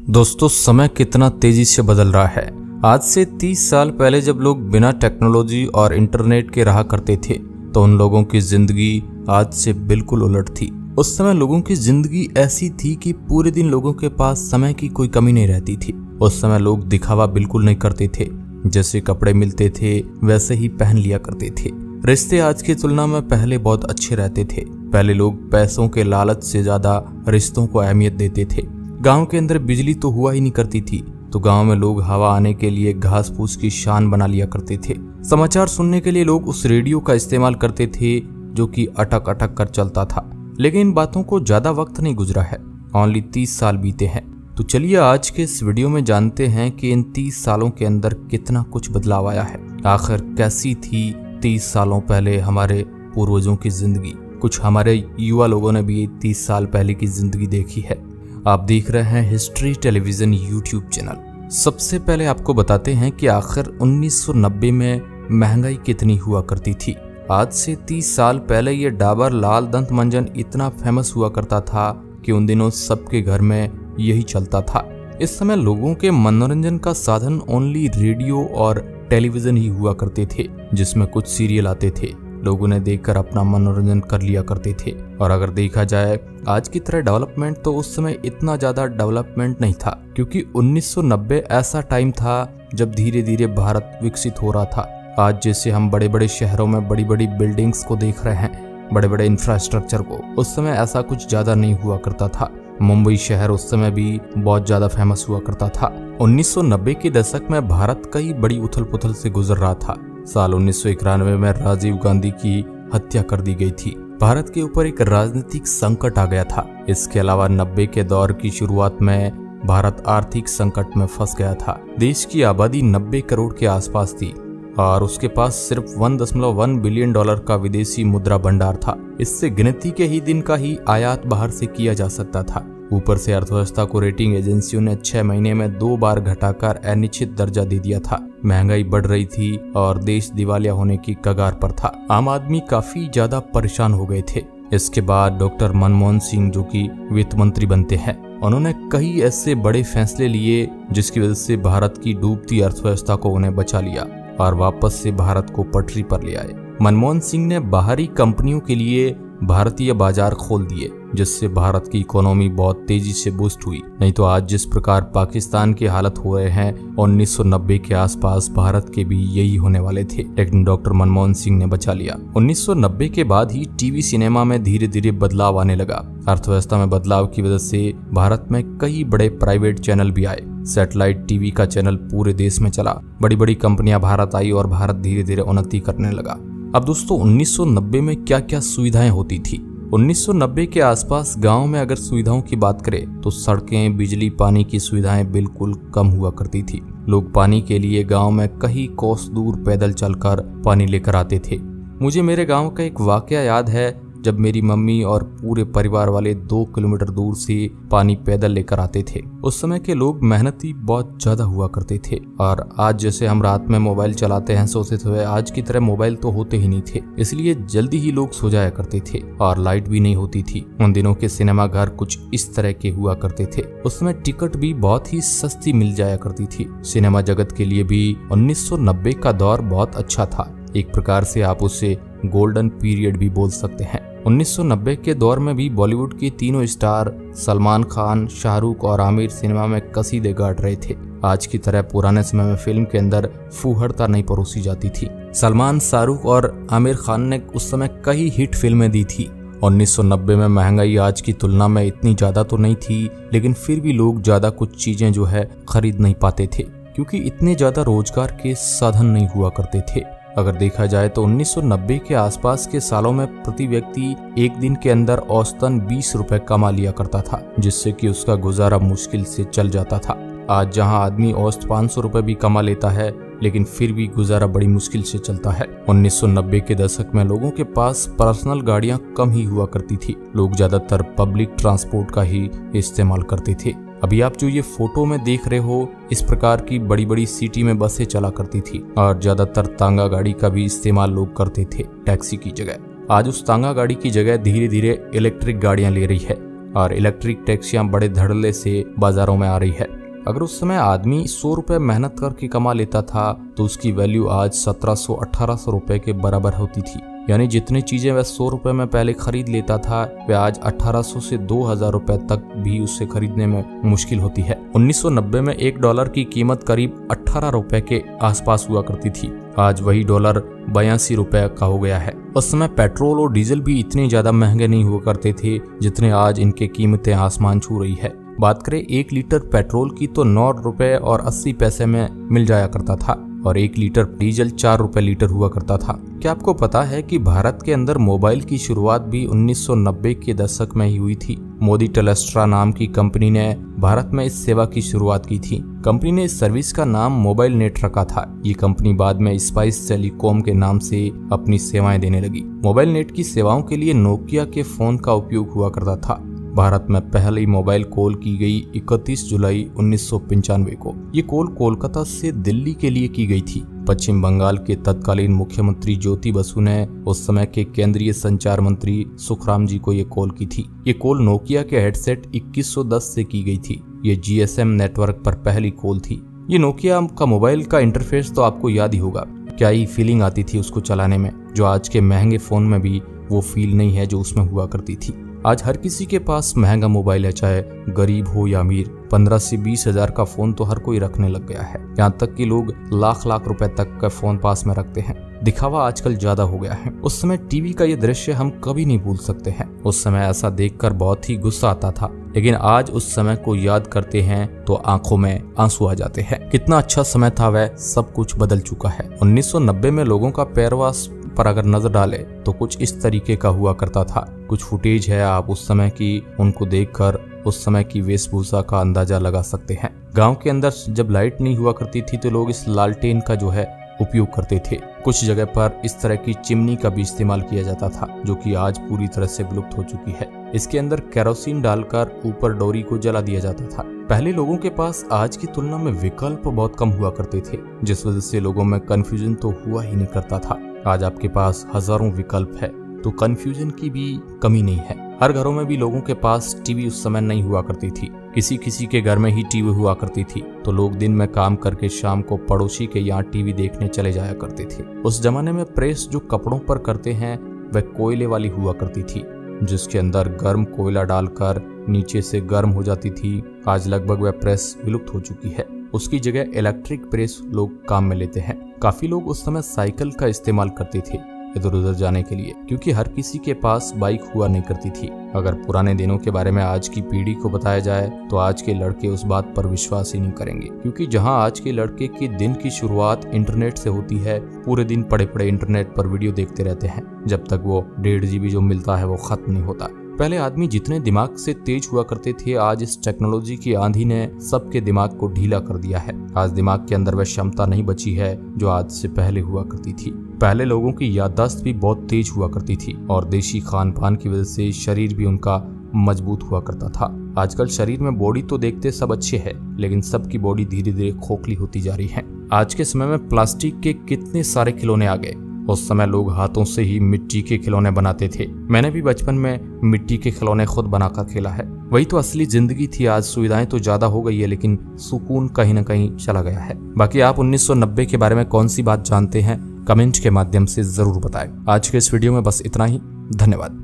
दोस्तों, समय कितना तेजी से बदल रहा है। आज से 30 साल पहले जब लोग बिना टेक्नोलॉजी और इंटरनेट के रहा करते थे तो उन लोगों की जिंदगी आज से बिल्कुल उलट थी। उस समय लोगों की जिंदगी ऐसी थी कि पूरे दिन लोगों के पास समय की कोई कमी नहीं रहती थी। उस समय लोग दिखावा बिल्कुल नहीं करते थे, जैसे कपड़े मिलते थे वैसे ही पहन लिया करते थे। रिश्ते आज की तुलना में पहले बहुत अच्छे रहते थे। पहले लोग पैसों के लालच से ज्यादा रिश्तों को अहमियत देते थे। गांव के अंदर बिजली तो हुआ ही नहीं करती थी, तो गांव में लोग हवा आने के लिए घास फूस की शान बना लिया करते थे। समाचार सुनने के लिए लोग उस रेडियो का इस्तेमाल करते थे जो कि अटक अटक कर चलता था। लेकिन इन बातों को ज्यादा वक्त नहीं गुजरा है, ओनली 30 साल बीते हैं। तो चलिए आज के इस वीडियो में जानते हैं कि इन 30 सालों के अंदर कितना कुछ बदलाव आया है। आखिर कैसी थी 30 सालों पहले हमारे पूर्वजों की जिंदगी। कुछ हमारे युवा लोगों ने भी 30 साल पहले की जिंदगी देखी है। आप देख रहे हैं हिस्ट्री टेलीविजन यूट्यूब चैनल। सबसे पहले आपको बताते हैं कि आखिर 1990 में महंगाई कितनी हुआ करती थी। आज से 30 साल पहले ये डाबर लाल दंत मंजन इतना फेमस हुआ करता था कि उन दिनों सबके घर में यही चलता था। इस समय लोगों के मनोरंजन का साधन ओनली रेडियो और टेलीविजन ही हुआ करते थे, जिसमें कुछ सीरियल आते थे। लोग उन्हें देखकर अपना मनोरंजन कर लिया करते थे। और अगर देखा जाए आज की तरह डेवलपमेंट, तो उस समय इतना ज्यादा डेवलपमेंट नहीं था, क्योंकि 1990 ऐसा टाइम था जब धीरे धीरे भारत विकसित हो रहा था। आज जैसे हम बड़े बड़े शहरों में बड़ी बड़ी बिल्डिंग्स को देख रहे हैं, बड़े बड़े इंफ्रास्ट्रक्चर को, उस समय ऐसा कुछ ज्यादा नहीं हुआ करता था। मुंबई शहर उस समय भी बहुत ज्यादा फेमस हुआ करता था। 1990 के दशक में भारत कई बड़ी उथल पुथल से गुजर रहा था। साल 1991 में राजीव गांधी की हत्या कर दी गई थी। भारत के ऊपर एक राजनीतिक संकट आ गया था। इसके अलावा 90 के दौर की शुरुआत में भारत आर्थिक संकट में फंस गया था। देश की आबादी 90 करोड़ के आसपास थी और उसके पास सिर्फ $1.1 बिलियन का विदेशी मुद्रा भंडार था। इससे गिनती के ही दिन का ही आयात बाहर से किया जा सकता था। ऊपर से अर्थव्यवस्था को रेटिंग एजेंसियों ने 6 महीने में 2 बार घटाकर अनिश्चित दर्जा दे दिया था। महंगाई बढ़ रही थी और देश दिवालिया होने की कगार पर था। आम आदमी काफी ज्यादा परेशान हो गए थे। इसके बाद डॉक्टर मनमोहन सिंह, जो कि वित्त मंत्री बनते हैं, उन्होंने कई ऐसे बड़े फैसले लिए जिसकी वजह से भारत की डूबती अर्थव्यवस्था को उन्हें बचा लिया और वापस से भारत को पटरी पर ले आए। मनमोहन सिंह ने बाहरी कंपनियों के लिए भारतीय बाजार खोल दिए, जिससे भारत की इकोनॉमी बहुत तेजी से बूस्ट हुई। नहीं तो आज जिस प्रकार पाकिस्तान की हालत हो रहे हैं, 1990 के आसपास भारत के भी यही होने वाले थे, लेकिन डॉक्टर मनमोहन सिंह ने बचा लिया। 1990 के बाद ही टीवी सिनेमा में धीरे धीरे बदलाव आने लगा। अर्थव्यवस्था में बदलाव की वजह से भारत में कई बड़े प्राइवेट चैनल भी आए। सैटेलाइट टीवी का चैनल पूरे देश में चला। बड़ी बड़ी कंपनियां भारत आई और भारत धीरे धीरे उन्नति करने लगा। अब दोस्तों, 1990 में क्या क्या सुविधाएं होती थी। 1990 के आसपास गांव में अगर सुविधाओं की बात करें तो सड़कें, बिजली, पानी की सुविधाएं बिल्कुल कम हुआ करती थी। लोग पानी के लिए गांव में कई कोस दूर पैदल चलकर पानी लेकर आते थे। मुझे मेरे गांव का एक वाकया याद है, जब मेरी मम्मी और पूरे परिवार वाले 2 किलोमीटर दूर से पानी पैदल लेकर आते थे। उस समय के लोग मेहनती बहुत ज्यादा हुआ करते थे। और आज जैसे हम रात में मोबाइल चलाते हैं सोते हुए, आज की तरह मोबाइल तो होते ही नहीं थे, इसलिए जल्दी ही लोग सो जाया करते थे और लाइट भी नहीं होती थी। उन दिनों के सिनेमा घर कुछ इस तरह के हुआ करते थे। उस समय टिकट भी बहुत ही सस्ती मिल जाया करती थी। सिनेमा जगत के लिए भी 1990 का दौर बहुत अच्छा था। एक प्रकार से आप उसे गोल्डन पीरियड भी बोल सकते हैं। 1990 के दौर में भी बॉलीवुड के तीनों स्टार सलमान खान, शाहरुख और आमिर सिनेमा में कसीदे गाड़ रहे थे। आज की तरह पुराने समय में फिल्म के अंदर फूहड़ता नहीं परोसी जाती थी। सलमान, शाहरुख और आमिर खान ने उस समय कई हिट फिल्में दी थी। 1990 में महंगाई आज की तुलना में इतनी ज्यादा तो नहीं थी, लेकिन फिर भी लोग ज्यादा कुछ चीजें जो है खरीद नहीं पाते थे, क्योंकि इतने ज्यादा रोजगार के साधन नहीं हुआ करते थे। अगर देखा जाए तो 1990 के आसपास के सालों में प्रति व्यक्ति एक दिन के अंदर औसतन 20 रुपए कमा लिया करता था, जिससे कि उसका गुजारा मुश्किल से चल जाता था। आज जहां आदमी औसत 500 रुपए भी कमा लेता है, लेकिन फिर भी गुजारा बड़ी मुश्किल से चलता है। 1990 के दशक में लोगों के पास पर्सनल गाड़ियां कम ही हुआ करती थी। लोग ज्यादातर पब्लिक ट्रांसपोर्ट का ही इस्तेमाल करते थे। अभी आप जो ये फोटो में देख रहे हो, इस प्रकार की बड़ी बड़ी सिटी में बसें चला करती थी और ज्यादातर तांगा गाड़ी का भी इस्तेमाल लोग करते थे टैक्सी की जगह। आज उस तांगा गाड़ी की जगह धीरे धीरे इलेक्ट्रिक गाड़ियां ले रही है और इलेक्ट्रिक टैक्सियां बड़े धड़ल्ले से बाजारों में आ रही है। अगर उस समय आदमी 100 रुपए मेहनत करके कमा लेता था तो उसकी वैल्यू आज 1700-1800 रुपए के बराबर होती थी। यानी जितनी चीजें वह 100 रुपए में पहले खरीद लेता था वह आज 1800 से 2000 रुपए तक भी उससे खरीदने में मुश्किल होती है। 1990 में $1 की कीमत करीब 18 रुपए के आसपास हुआ करती थी। आज वही डॉलर 82 रुपए का हो गया है। उस समय पेट्रोल और डीजल भी इतने ज्यादा महंगे नहीं हुआ करते थे जितने आज इनके कीमतें आसमान छू रही है। बात करें 1 लीटर पेट्रोल की तो 9 रुपए और 80 पैसे में मिल जाया करता था और 1 लीटर डीजल 4 रुपए लीटर हुआ करता था। क्या आपको पता है कि भारत के अंदर मोबाइल की शुरुआत भी 1990 के दशक में ही हुई थी। मोदी टेलेस्ट्रा नाम की कंपनी ने भारत में इस सेवा की शुरुआत की थी। कंपनी ने इस सर्विस का नाम मोबाइल नेट रखा था। ये कंपनी बाद में स्पाइस टेलीकॉम के नाम से अपनी सेवाएं देने लगी। मोबाइल नेट की सेवाओं के लिए नोकिया के फोन का उपयोग हुआ करता था। भारत में पहली मोबाइल कॉल की गई 31 जुलाई 1995 को। ये कॉल कोलकाता से दिल्ली के लिए की गई थी। पश्चिम बंगाल के तत्कालीन मुख्यमंत्री ज्योति बसु ने उस समय के केंद्रीय संचार मंत्री सुखराम जी को ये कॉल की थी। ये कॉल नोकिया के हेडसेट 2110 से की गई थी। ये GSM नेटवर्क पर पहली कॉल थी। ये नोकिया का मोबाइल का इंटरफेस तो आपको याद ही होगा। क्या ही फीलिंग आती थी उसको चलाने में, जो आज के महंगे फोन में भी वो फील नहीं है जो उसमें हुआ करती थी। आज हर किसी के पास महंगा मोबाइल है, चाहे गरीब हो या अमीर। 15 से 20 हजार का फोन तो हर कोई रखने लग गया है। यहाँ तक कि लोग लाख रुपए तक का फोन पास में रखते हैं। दिखावा आजकल ज्यादा हो गया है। उस समय टीवी का ये दृश्य हम कभी नहीं भूल सकते हैं। उस समय ऐसा देखकर बहुत ही गुस्सा आता था, लेकिन आज उस समय को याद करते हैं तो आंखों में आंसू आ जाते हैं। कितना अच्छा समय था वह, सब कुछ बदल चुका है। 1990 में लोगों का पहरवास पर अगर नजर डाले तो कुछ इस तरीके का हुआ करता था। कुछ फुटेज है, आप उस समय की उनको देखकर उस समय की वेशभूषा का अंदाजा लगा सकते हैं। गांव के अंदर जब लाइट नहीं हुआ करती थी तो लोग इस लालटेन का जो है उपयोग करते थे। कुछ जगह पर इस तरह की चिमनी का भी इस्तेमाल किया जाता था, जो कि आज पूरी तरह से विलुप्त हो चुकी है। इसके अंदर केरोसिन डालकर ऊपर डोरी को जला दिया जाता था। पहले लोगों के पास आज की तुलना में विकल्प बहुत कम हुआ करते थे, जिस वजह से लोगों में कंफ्यूजन तो हुआ ही नहीं करता था। आज आपके पास हजारों विकल्प है तो कंफ्यूजन की भी कमी नहीं है। हर घरों में भी लोगों के पास टीवी उस समय नहीं हुआ करती थी। किसी किसी के घर में ही टीवी हुआ करती थी, तो लोग दिन में काम करके शाम को पड़ोसी के यहाँ टीवी देखने चले जाया करते थे। उस जमाने में प्रेस जो कपड़ों पर करते हैं वह कोयले वाली हुआ करती थी, जिसके अंदर गर्म कोयला डालकर नीचे से गर्म हो जाती थी। आज लगभग वह प्रेस विलुप्त हो चुकी है। उसकी जगह इलेक्ट्रिक प्रेस लोग काम में लेते हैं। काफी लोग उस समय साइकिल का इस्तेमाल करते थे इधर उधर जाने के लिए, क्योंकि हर किसी के पास बाइक हुआ नहीं करती थी। अगर पुराने दिनों के बारे में आज की पीढ़ी को बताया जाए तो आज के लड़के उस बात पर विश्वास ही नहीं करेंगे, क्योंकि जहां आज के लड़के के दिन की शुरुआत इंटरनेट से होती है, पूरे दिन पड़े पड़े इंटरनेट पर वीडियो देखते रहते हैं जब तक वो 1.5 GB जो मिलता है वो खत्म नहीं होता। पहले आदमी जितने दिमाग से तेज हुआ करते थे, आज इस टेक्नोलॉजी की आंधी ने सबके दिमाग को ढीला कर दिया है। आज दिमाग के अंदर वह क्षमता नहीं बची है जो आज से पहले हुआ करती थी। पहले लोगों की याददाश्त भी बहुत तेज हुआ करती थी और देशी खान पान की वजह से शरीर भी उनका मजबूत हुआ करता था। आजकल शरीर में बॉडी तो देखते सब अच्छे है, लेकिन सबकी बॉडी धीरे धीरे खोखली होती जा रही है। आज के समय में प्लास्टिक के कितने सारे खिलौने आ गए। उस समय लोग हाथों से ही मिट्टी के खिलौने बनाते थे। मैंने भी बचपन में मिट्टी के खिलौने खुद बनाकर खेला है। वही तो असली जिंदगी थी। आज सुविधाएं तो ज्यादा हो गई है, लेकिन सुकून कहीं ना कहीं चला गया है। बाकी आप 1990 के बारे में कौन सी बात जानते हैं, कमेंट के माध्यम से जरूर बताएं। आज के इस वीडियो में बस इतना ही। धन्यवाद।